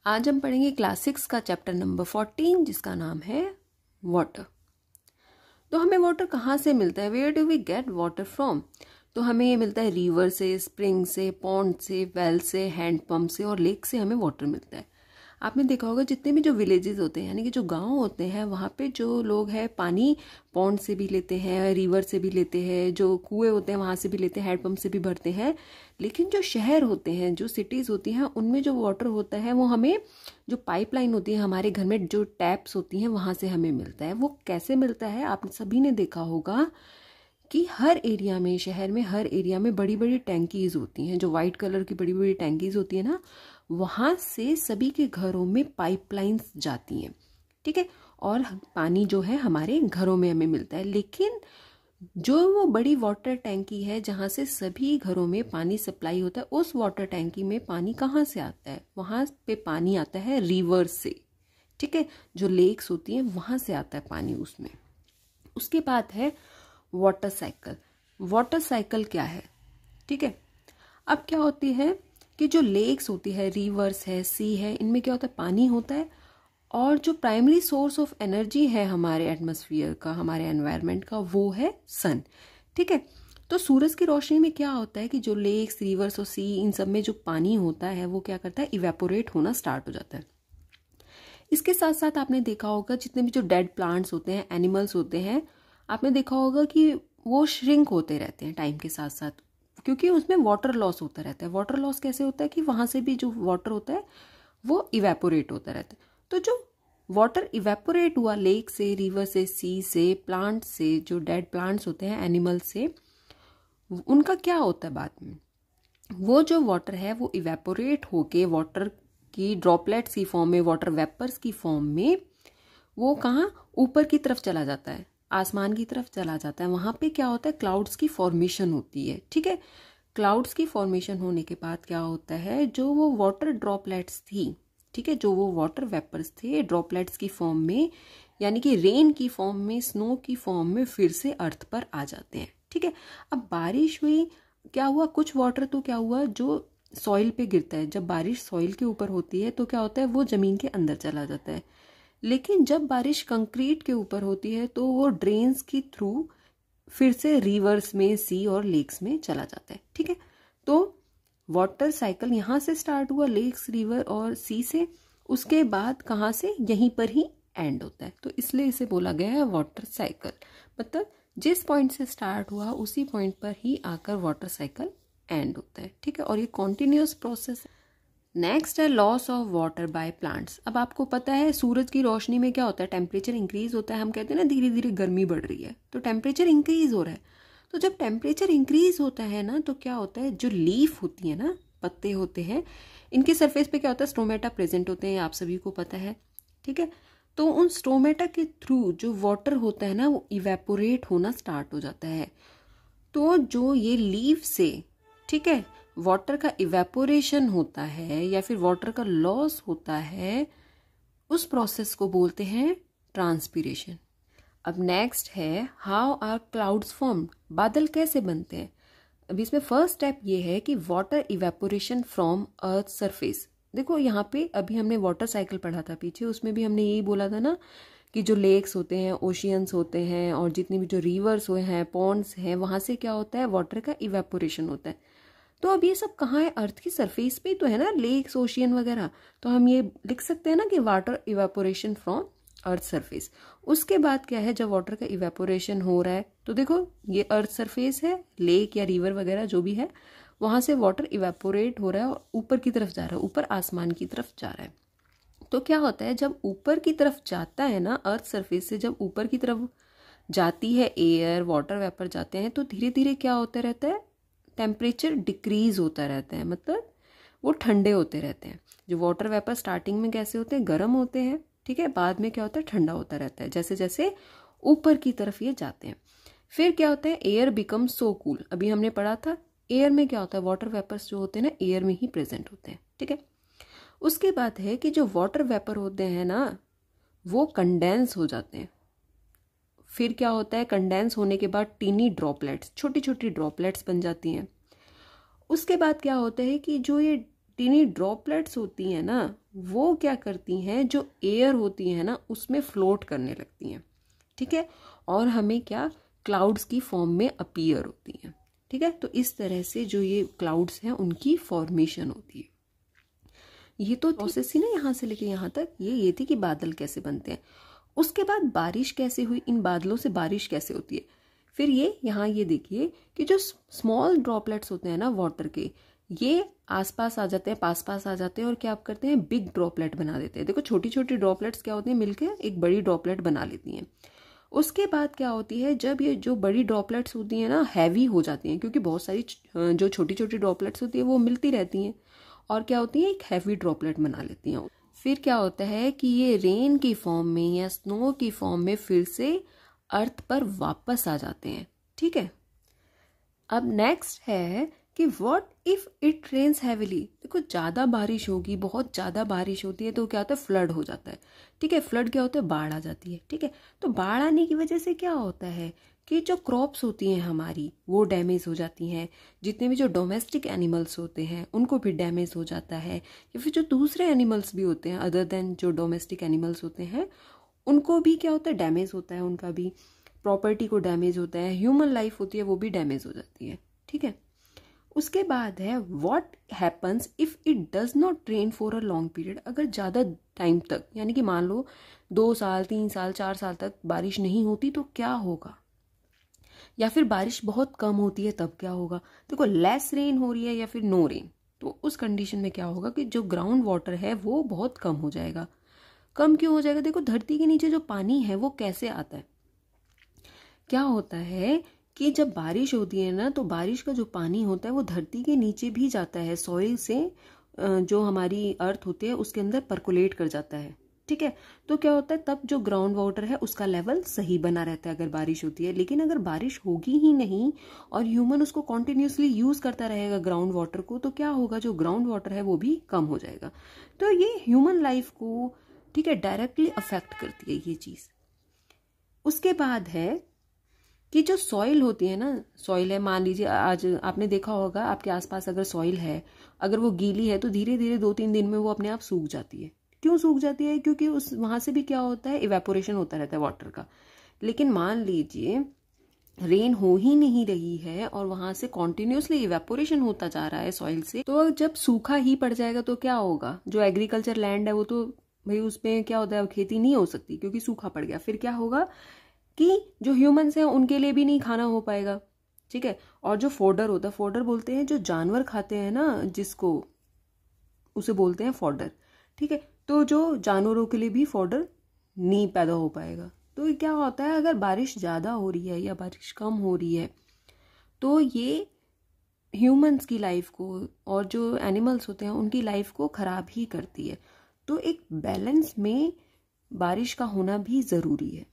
आज हम पढ़ेंगे क्लास 6 का चैप्टर नंबर 14 जिसका नाम है वाटर। तो हमें वाटर कहाँ से मिलता है? Where do we get water from? तो हमें ये मिलता है रिवर से, स्प्रिंग से, पॉन्ड से, वेल से, हैंड पंप से और लेक से हमें वाटर मिलता है। आपने देखा होगा जितने भी जो विलेजेस होते हैं यानी कि जो गांव होते हैं वहाँ पे जो लोग हैं पानी पॉन्ड से भी लेते हैं, रिवर से भी लेते हैं, जो कुएं होते हैं वहाँ से भी लेते हैं, हैंड पंप से भी भरते हैं। लेकिन जो शहर होते हैं, जो सिटीज़ होती हैं, उनमें जो वाटर होता है वो हमें जो पाइपलाइन होती है, हमारे घर में जो टैप्स होती हैं वहाँ से हमें मिलता है। वो कैसे मिलता है? आप सभी ने देखा होगा कि हर एरिया में, शहर में हर एरिया में बड़ी बड़ी टैंकीज होती हैं, जो वाइट कलर की बड़ी बड़ी टैंकीज होती है ना, वहाँ से सभी के घरों में पाइपलाइंस जाती हैं, ठीक है। और पानी जो है हमारे घरों में हमें मिलता है। लेकिन जो वो बड़ी वाटर टैंकी है जहाँ से सभी घरों में पानी सप्लाई होता है, उस वाटर टैंकी में पानी कहाँ से आता है? वहाँ पे पानी आता है रिवर से, ठीक है। जो लेक्स होती हैं वहाँ से आता है पानी उसमें। उसके बाद है वाटर साइकिल। वाटर साइकिल क्या है? ठीक है। अब क्या होती है कि जो लेक्स होती है, रिवर्स है, सी है, इनमें क्या होता है? पानी होता है। और जो प्राइमरी सोर्स ऑफ एनर्जी है हमारे एटमॉस्फेयर का, हमारे एनवायरनमेंट का, वो है सन, ठीक है। तो सूरज की रोशनी में क्या होता है कि जो लेक्स, रिवर्स और सी, इन सब में जो पानी होता है वो क्या करता है? इवेपोरेट होना स्टार्ट हो जाता है। इसके साथ साथ आपने देखा होगा जितने भी जो डेड प्लांट्स होते हैं, एनिमल्स होते हैं, आपने देखा होगा कि वो श्रिंक होते रहते हैं टाइम के साथ साथ, क्योंकि उसमें वाटर लॉस होता रहता है। वाटर लॉस कैसे होता है कि वहाँ से भी जो वाटर होता है वो इवेपोरेट होता रहता है। तो जो वाटर इवेपोरेट हुआ लेक से, रिवर से, सी से, प्लांट से, जो डेड प्लांट्स होते हैं, एनिमल से, उनका क्या होता है बाद में? वो जो वाटर है वो इवेपोरेट होके वाटर की ड्रॉपलेट्स की फॉर्म में, वाटर वेपर्स की फॉर्म में, वो कहाँ? ऊपर की तरफ चला जाता है, आसमान की तरफ चला जाता है। वहाँ पे क्या होता है? क्लाउड्स की फॉर्मेशन होती है, ठीक है। क्लाउड्स की फॉर्मेशन होने के बाद क्या होता है? जो वो वाटर ड्रॉपलेट्स थी, ठीक है, जो वो वाटर वेपर्स थे ड्रॉपलेट्स की फॉर्म में, यानी कि रेन की फॉर्म में, स्नो की फॉर्म में फिर से अर्थ पर आ जाते हैं, ठीक है। अब बारिश हुई, क्या हुआ? कुछ वाटर तो क्या हुआ जो सॉइल पे गिरता है, जब बारिश सॉइल के ऊपर होती है तो क्या होता है? वो जमीन के अंदर चला जाता है। लेकिन जब बारिश कंक्रीट के ऊपर होती है तो वो ड्रेन्स के थ्रू फिर से रिवर्स में, सी और लेक्स में चला जाता है, ठीक है। तो वाटर साइकिल यहाँ से स्टार्ट हुआ, लेक्स, रिवर और सी से। उसके बाद कहाँ से? यहीं पर ही एंड होता है। तो इसलिए इसे बोला गया है वाटर साइकिल। मतलब जिस पॉइंट से स्टार्ट हुआ उसी पॉइंट पर ही आकर वाटर साइकिल एंड होता है, ठीक है। और ये कॉन्टिन्यूस प्रोसेस। नेक्स्ट है loss of water by plants. अब आपको पता है सूरज की रोशनी में क्या होता है? टेम्परेचर इंक्रीज होता है। हम कहते हैं ना धीरे धीरे गर्मी बढ़ रही है, तो टेम्परेचर इंक्रीज हो रहा है। तो जब टेम्परेचर इंक्रीज होता है ना, तो क्या होता है? जो लीफ होती है ना, पत्ते होते हैं, इनके सरफेस पे क्या होता है? स्ट्रोमेटा प्रेजेंट होते हैं, आप सभी को पता है, ठीक है। तो उन स्ट्रोमेटा के थ्रू जो वाटर होता है ना, वो इवेपोरेट होना स्टार्ट हो जाता है। तो जो ये लीफ से, ठीक है, वाटर का इवेपोरेशन होता है या फिर वाटर का लॉस होता है, उस प्रोसेस को बोलते हैं ट्रांसपीरेशन। अब नेक्स्ट है हाउ आर क्लाउड्स फॉर्म्ड। बादल कैसे बनते हैं? अभी इसमें फर्स्ट स्टेप ये है कि water evaporation from earth surface. देखो यहाँ पे अभी हमने वाटर साइकिल पढ़ा था पीछे, उसमें भी हमने यही बोला था ना कि जो लेक्स होते हैं, ओशियंस होते हैं और जितनी भी जो रिवर्स हुए हैं, पॉन्ड्स हैं, वहाँ से क्या होता है? वाटर का इवेपोरेशन होता है। तो अब ये सब कहाँ है? अर्थ की सरफेस पे तो है ना, लेक्स, ओशियन वगैरह। तो हम ये लिख सकते हैं ना कि water evaporation from earth surface. उसके बाद क्या है? जब वाटर का इवेपोरेशन हो रहा है तो देखो ये अर्थ सरफेस है, लेक या रिवर वगैरह जो भी है, वहां से वाटर इवेपोरेट हो रहा है और ऊपर की तरफ जा रहा है, ऊपर आसमान की तरफ जा रहा है। तो क्या होता है? जब ऊपर की तरफ जाता है ना, अर्थ सरफेस से जब ऊपर की तरफ जाती है एयर, वाटर वेपर जाते हैं, तो धीरे धीरे क्या होता रहता है? टेम्परेचर डिक्रीज होता रहता है, मतलब वो ठंडे होते रहते हैं। जो वाटर वेपर स्टार्टिंग में कैसे होते हैं? गर्म होते हैं, ठीक है। बाद में क्या होता है? ठंडा होता रहता है जैसे जैसे ऊपर की तरफ ये जाते हैं। फिर क्या होता है? Air become so cool. अभी हमने पढ़ा था एयर में क्या होता है? वाटर वेपर्स जो होते हैं ना, एयर में ही प्रेजेंट होते हैं, ठीक है। उसके बाद है कि जो वाटर वेपर होते हैं ना, वो कंडेंस हो जाते हैं। फिर क्या होता है? कंडेंस होने के बाद टीनी ड्रॉपलेट्स, छोटी छोटी ड्रॉपलेट्स बन जाती हैं। उसके बाद क्या होता है कि जो ये टीनी ड्रॉपलेट्स होती हैं ना, वो क्या करती हैं, जो एयर होती है ना उसमें फ्लोट करने लगती हैं, ठीक है, और हमें क्या क्लाउड्स की फॉर्म में अपीयर होती हैं, ठीक है। तो इस तरह से जो ये क्लाउड्स हैं उनकी फॉर्मेशन होती है। ये तो प्रोसेस ही ना यहाँ से लेके यहाँ तक, ये थी कि बादल कैसे बनते हैं। उसके बाद बारिश कैसे हुई, इन बादलों से बारिश कैसे होती है। फिर ये यहाँ ये देखिए कि जो स्मॉल ड्रॉपलेट्स होते हैं ना वाटर के, ये आसपास आ जाते हैं, पास आ जाते हैं, और क्या आप करते हैं, बिग ड्रॉपलेट बना देते हैं। देखो छोटी छोटी ड्रॉपलेट्स क्या होती हैं, मिलकर एक बड़ी ड्रॉपलेट बना लेती हैं। उसके बाद क्या होती है, जब ये जो बड़ी ड्रॉपलेट्स होती हैं ना हैवी हो जाती हैं, क्योंकि बहुत सारी जो छोटी छोटी ड्रॉपलेट्स होती है वो मिलती रहती हैं, और क्या होती है, एक हैवी ड्रॉपलेट बना लेती हैं। फिर क्या होता है कि ये रेन की फॉर्म में या स्नो की फॉर्म में फिर से अर्थ पर वापस आ जाते हैं, ठीक है। अब नेक्स्ट है कि what if it rains heavily. देखो ज़्यादा बारिश होगी, बहुत ज़्यादा बारिश होती है तो क्या होता है, फ्लड हो जाता है, ठीक है। फ्लड क्या होता है, बाढ़ आ जाती है, ठीक है। तो बाढ़ आने की वजह से क्या होता है कि जो क्रॉप्स होती हैं हमारी वो डैमेज हो जाती हैं, जितने भी जो डोमेस्टिक एनिमल्स होते हैं उनको भी डैमेज हो जाता है, या फिर जो दूसरे एनिमल्स भी होते हैं अदर देन जो डोमेस्टिक एनिमल्स होते हैं उनको भी क्या होता है, डैमेज होता है, उनका भी प्रॉपर्टी को डैमेज होता है, ह्यूमन लाइफ होती है वो भी डैमेज हो जाती है, ठीक है। उसके बाद है what happens if it does not rain for a long period. अगर ज़्यादा टाइम तक, यानी कि मान लो 2 साल 3 साल 4 साल तक बारिश नहीं होती तो क्या होगा, या फिर बारिश बहुत कम होती है तब क्या होगा। देखो लेस रेन हो रही है या फिर नो रेन, तो उस कंडीशन में क्या होगा कि जो ग्राउंड वाटर है वो बहुत कम हो जाएगा। कम क्यों हो जाएगा, देखो धरती के नीचे जो पानी है वो कैसे आता है, क्या होता है कि जब बारिश होती है ना तो बारिश का जो पानी होता है वो धरती के नीचे भी जाता है, सॉइल से जो हमारी अर्थ होती है उसके अंदर परकोलेट कर जाता है, ठीक है। तो क्या होता है, तब जो ग्राउंड वाटर है उसका लेवल सही बना रहता है अगर बारिश होती है। लेकिन अगर बारिश होगी ही नहीं और ह्यूमन उसको कॉन्टिन्यूसली यूज करता रहेगा ग्राउंड वाटर को, तो क्या होगा, जो ग्राउंड वाटर है वो भी कम हो जाएगा। तो ये ह्यूमन लाइफ को, ठीक है, डायरेक्टली अफेक्ट करती है ये चीज। उसके बाद है कि जो सॉइल होती है ना, सॉइल है, मान लीजिए आज आपने देखा होगा आपके आसपास अगर सॉइल है, अगर वो गीली है तो धीरे धीरे 2-3 दिन में वो अपने आप सूख जाती है। क्यों सूख जाती है, क्योंकि उस वहां से भी क्या होता है, इवेपोरेशन होता रहता है वाटर का। लेकिन मान लीजिए रेन हो ही नहीं रही है और वहां से कॉन्टिन्यूसली इवेपोरेशन होता जा रहा है सॉइल से, तो जब सूखा ही पड़ जाएगा तो क्या होगा, जो एग्रीकल्चर लैंड है वो तो भाई उसमें क्या होता है, खेती नहीं हो सकती क्योंकि सूखा पड़ गया। फिर क्या होगा कि जो ह्यूमंस हैं उनके लिए भी नहीं खाना हो पाएगा, ठीक है। और जो फोडर होता है, फोडर बोलते हैं जो जानवर खाते हैं ना जिसको, उसे बोलते हैं फोडर, ठीक है। तो जो जानवरों के लिए भी फोडर नहीं पैदा हो पाएगा। तो क्या होता है, अगर बारिश ज़्यादा हो रही है या बारिश कम हो रही है तो ये ह्यूमंस की लाइफ को और जो एनिमल्स होते हैं उनकी लाइफ को ख़राब ही करती है। तो एक बैलेंस में बारिश का होना भी ज़रूरी है।